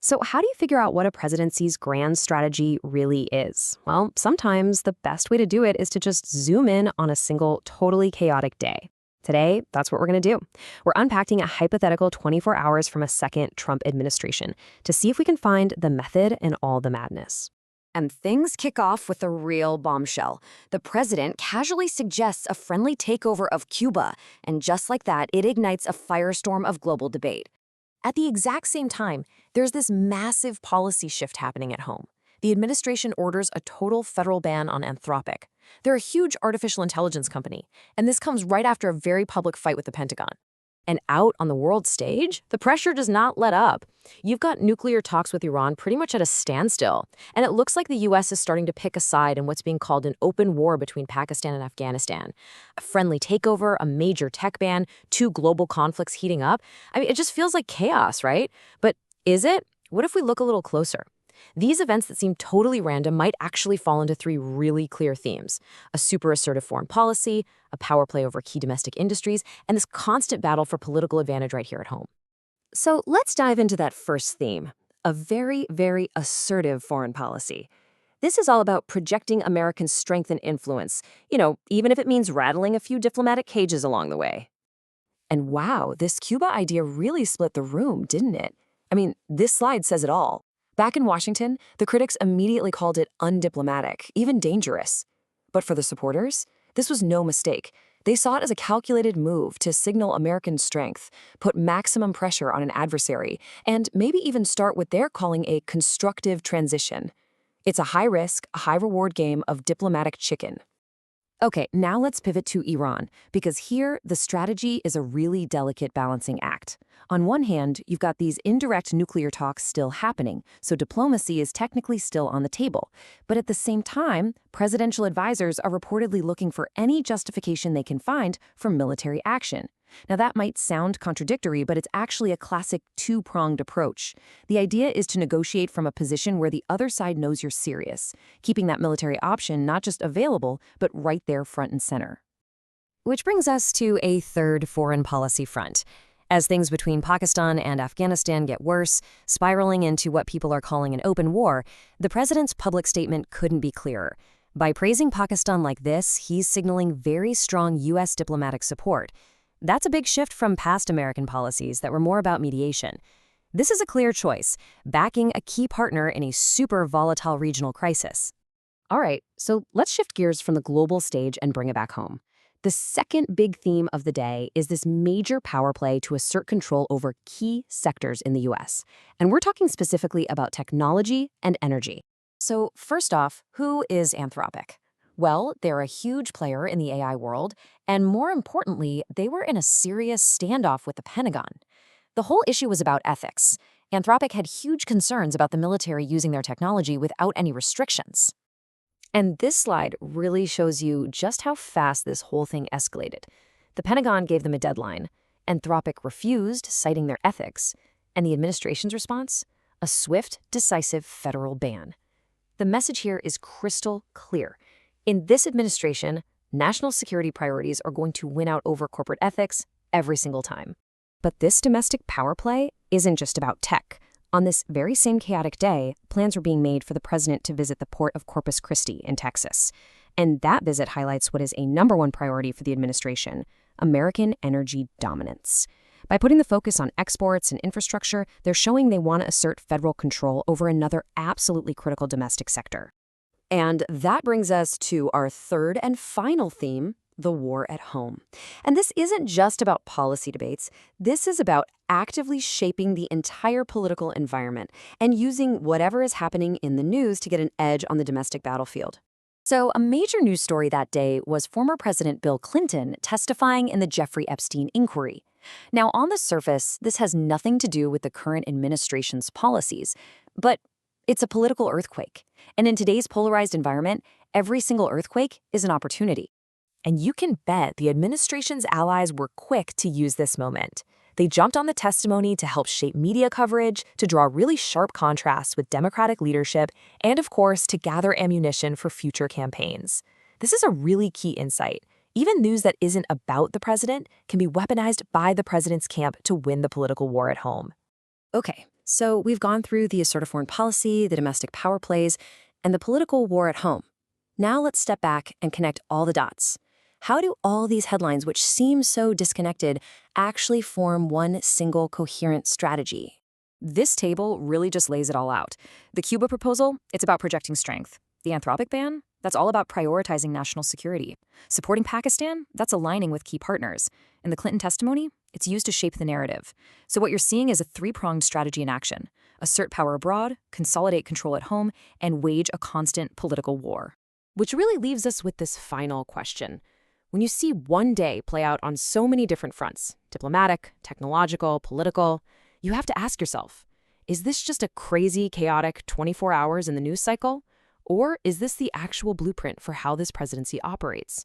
So, how do you figure out what a presidency's grand strategy really is? Well, sometimes the best way to do it is to just zoom in on a single, totally chaotic day. Today, that's what we're going to do. We're unpacking a hypothetical 24 hours from a second Trump administration to see if we can find the method in all the madness. And things kick off with a real bombshell. The president casually suggests a friendly takeover of Cuba, and just like that, it ignites a firestorm of global debate. At the exact same time, there's this massive policy shift happening at home. The administration orders a total federal ban on Anthropic. They're a huge artificial intelligence company, and this comes right after a very public fight with the Pentagon. And out on the world stage, the pressure does not let up. You've got nuclear talks with Iran pretty much at a standstill, and it looks like the U.S. is starting to pick a side in what's being called an open war between Pakistan and Afghanistan. A friendly takeover, a major tech ban, two global conflicts heating up. I mean, it just feels like chaos, right? But is it? What if we look a little closer? These events that seem totally random might actually fall into three really clear themes: a super assertive foreign policy, a power play over key domestic industries, and this constant battle for political advantage right here at home. So let's dive into that first theme, a very, very assertive foreign policy. This is all about projecting American strength and influence, even if it means rattling a few diplomatic cages along the way. And wow, this Cuba idea really split the room, didn't it? I mean, this slide says it all. Back in Washington, the critics immediately called it undiplomatic, even dangerous. But for the supporters, this was no mistake. They saw it as a calculated move to signal American strength, put maximum pressure on an adversary, and maybe even start what they're calling a constructive transition. It's a high-risk, high-reward game of diplomatic chicken. Okay, now let's pivot to Iran, because here the strategy is a really delicate balancing act. On one hand, you've got these indirect nuclear talks still happening, so diplomacy is technically still on the table. But at the same time, presidential advisors are reportedly looking for any justification they can find for military action. Now, that might sound contradictory, but it's actually a classic two-pronged approach. The idea is to negotiate from a position where the other side knows you're serious, keeping that military option not just available, but right there front and center. Which brings us to a third foreign policy front. As things between Pakistan and Afghanistan get worse, spiraling into what people are calling an open war, the president's public statement couldn't be clearer. By praising Pakistan like this, he's signaling very strong U.S. diplomatic support. That's a big shift from past American policies that were more about mediation. This is a clear choice, backing a key partner in a super volatile regional crisis. All right, so let's shift gears from the global stage and bring it back home. The second big theme of the day is this major power play to assert control over key sectors in the U.S. And we're talking specifically about technology and energy. So first off, who is Anthropic? Well, they're a huge player in the AI world, and more importantly, they were in a serious standoff with the Pentagon. The whole issue was about ethics. Anthropic had huge concerns about the military using their technology without any restrictions. And this slide really shows you just how fast this whole thing escalated. The Pentagon gave them a deadline. Anthropic refused, citing their ethics. And the administration's response? A swift, decisive federal ban. The message here is crystal clear. In this administration, national security priorities are going to win out over corporate ethics every single time. But this domestic power play isn't just about tech. On this very same chaotic day, plans were being made for the president to visit the port of Corpus Christi in Texas. And that visit highlights what is a #1 priority for the administration: American energy dominance. By putting the focus on exports and infrastructure, they're showing they want to assert federal control over another absolutely critical domestic sector. And that brings us to our third and final theme, the war at home. And this isn't just about policy debates. This is about actively shaping the entire political environment and using whatever is happening in the news to get an edge on the domestic battlefield. So a major news story that day was former President Bill Clinton testifying in the Jeffrey Epstein inquiry. Now, on the surface, this has nothing to do with the current administration's policies, but it's a political earthquake. And in today's polarized environment, every single earthquake is an opportunity. And you can bet the administration's allies were quick to use this moment. They jumped on the testimony to help shape media coverage, to draw really sharp contrasts with Democratic leadership, and of course, to gather ammunition for future campaigns. This is a really key insight. Even news that isn't about the president can be weaponized by the president's camp to win the political war at home. Okay, So we've gone through the assertive foreign policy, the domestic power plays, and the political war at home. Now let's step back and connect all the dots. How do all these headlines, which seem so disconnected, actually form one single coherent strategy? This table really just lays it all out. The Cuba proposal, it's about projecting strength. The Anthropic ban, that's all about prioritizing national security. Supporting Pakistan, that's aligning with key partners. And the Clinton testimony, it's used to shape the narrative. So what you're seeing is a three-pronged strategy in action: assert power abroad, consolidate control at home, and wage a constant political war. Which really leaves us with this final question. When you see one day play out on so many different fronts, diplomatic, technological, political, you have to ask yourself, is this just a crazy, chaotic 24 hours in the news cycle? Or is this the actual blueprint for how this presidency operates?